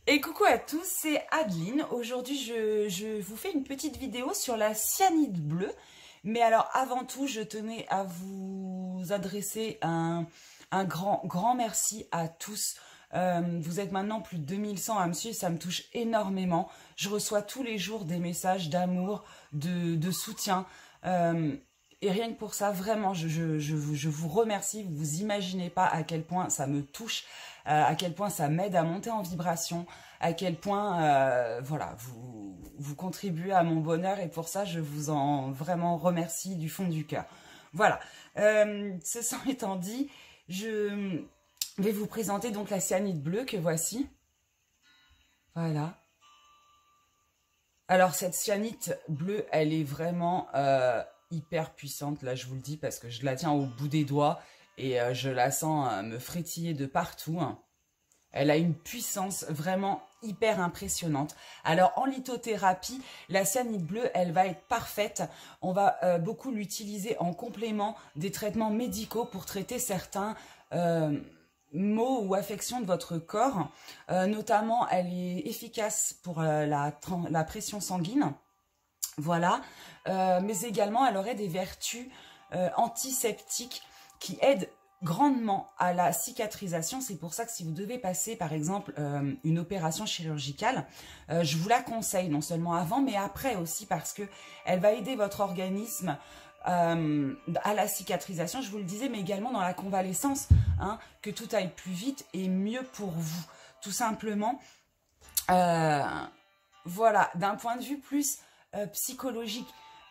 Et coucou à tous, c'est Adeline. Aujourd'hui, je vous fais une petite vidéo sur la cyanide bleue. Mais alors, avant tout, je tenais à vous adresser un grand merci à tous. Vous êtes maintenant plus de 2100 à me suivre, ça me touche énormément. Je reçois tous les jours des messages d'amour, de soutien. Et rien que pour ça, vraiment, je vous remercie. Vous imaginez pas à quel point ça me touche, à quel point ça m'aide à monter en vibration, à quel point, voilà, vous contribuez à mon bonheur. Et pour ça, je vous en vraiment remercie du fond du cœur. Voilà. Ceci étant dit, je vais vous présenter donc la cyanide bleue que voici. Voilà. Alors, cette cyanide bleue, elle est vraiment hyper puissante. Là, je vous le dis parce que je la tiens au bout des doigts et je la sens me frétiller de partout. Elle a une puissance vraiment hyper impressionnante. Alors, en lithothérapie, la cyanide bleue, elle va être parfaite. On va beaucoup l'utiliser en complément des traitements médicaux pour traiter certains maux ou affections de votre corps. Notamment, elle est efficace pour la pression sanguine. Voilà. Mais également, elle aurait des vertus antiseptiques qui aident grandement à la cicatrisation. C'est pour ça que si vous devez passer par exemple une opération chirurgicale, je vous la conseille non seulement avant mais après aussi, parce que elle va aider votre organisme à la cicatrisation, je vous le disais, mais également dans la convalescence, hein, que tout aille plus vite et mieux pour vous, tout simplement. Voilà, d'un point de vue plus psychologique,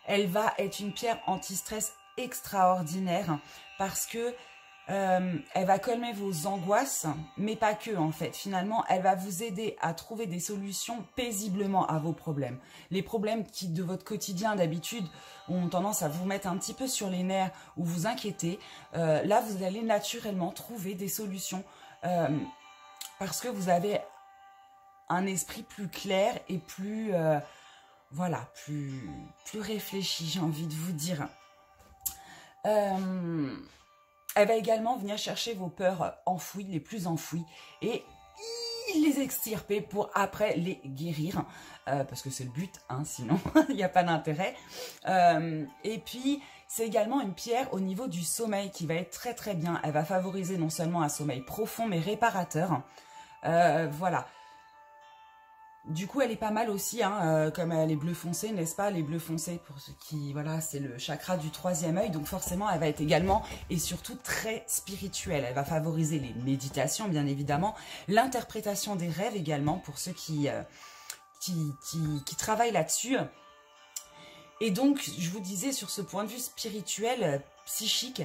elle va être une pierre anti-stress extraordinaire parce que elle va calmer vos angoisses, mais pas que en fait. Finalement, elle va vous aider à trouver des solutions paisiblement à vos problèmes. Les problèmes qui, de votre quotidien d'habitude, ont tendance à vous mettre un petit peu sur les nerfs ou vous inquiéter. Là, vous allez naturellement trouver des solutions parce que vous avez un esprit plus clair et plus, voilà, plus réfléchi, j'ai envie de vous dire. Elle va également venir chercher vos peurs enfouies, les plus enfouies, et les extirper pour après les guérir, parce que c'est le but, hein, sinon il n'y a pas d'intérêt. Et puis, c'est également une pierre au niveau du sommeil qui va être très très bien. Elle va favoriser non seulement un sommeil profond, mais réparateur. Voilà. Du coup, elle est pas mal aussi, hein, comme elle est bleu foncé, n'est-ce pas? Les bleus foncés, pour ceux qui, voilà, c'est le chakra du troisième œil. Donc forcément, elle va être également et surtout très spirituelle. Elle va favoriser les méditations, bien évidemment, l'interprétation des rêves également, pour ceux qui travaillent là-dessus. Et donc, je vous disais, sur ce point de vue spirituel, psychique,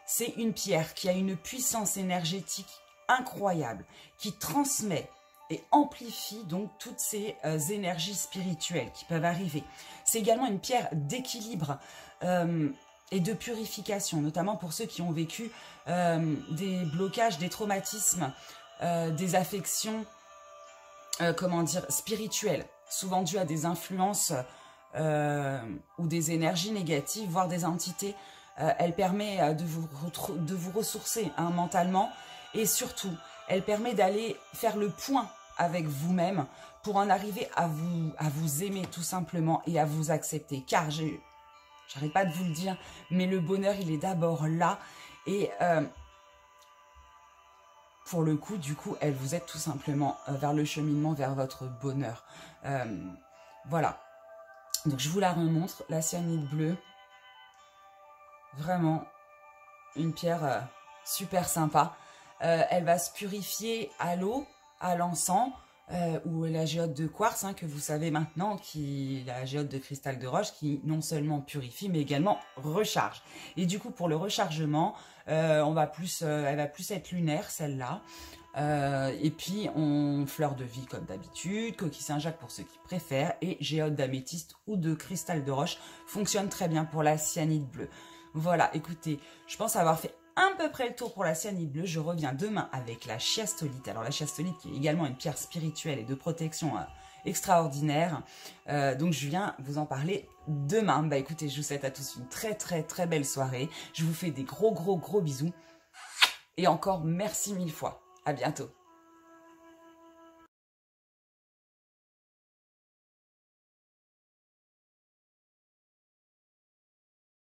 c'est une pierre qui a une puissance énergétique incroyable, qui transmet et amplifie donc toutes ces énergies spirituelles qui peuvent arriver. C'est également une pierre d'équilibre et de purification, notamment pour ceux qui ont vécu des blocages, des traumatismes, des affections, comment dire, spirituelles, souvent dues à des influences ou des énergies négatives, voire des entités. Elle permet de vous ressourcer, hein, mentalement, et surtout, elle permet d'aller faire le point avec vous-même pour en arriver à vous aimer tout simplement et à vous accepter. Car j'arrête pas de vous le dire, mais le bonheur, il est d'abord là. Et pour le coup, du coup, elle vous aide tout simplement vers le cheminement, vers votre bonheur. Voilà. Donc, je vous la remontre, la cyanide bleue. Vraiment, une pierre super sympa. Elle va se purifier à l'eau, à l'encens ou à la géode de quartz, hein, que vous savez maintenant, la géode de cristal de roche, qui non seulement purifie mais également recharge. Et du coup, pour le rechargement, elle va plus être lunaire, celle-là. Et puis, fleur de vie comme d'habitude, coquille Saint-Jacques pour ceux qui préfèrent, et géode d'améthyste ou de cristal de roche fonctionne très bien pour la cyanide bleue. Voilà, écoutez, je pense avoir fait à peu près le tour pour la cyanide bleue. Je reviens demain avec la chiastolite. Alors la chiastolite qui est également une pierre spirituelle et de protection extraordinaire. Donc je viens vous en parler demain. Bah écoutez, je vous souhaite à tous une très très très belle soirée. Je vous fais des gros bisous. Et encore merci mille fois. À bientôt.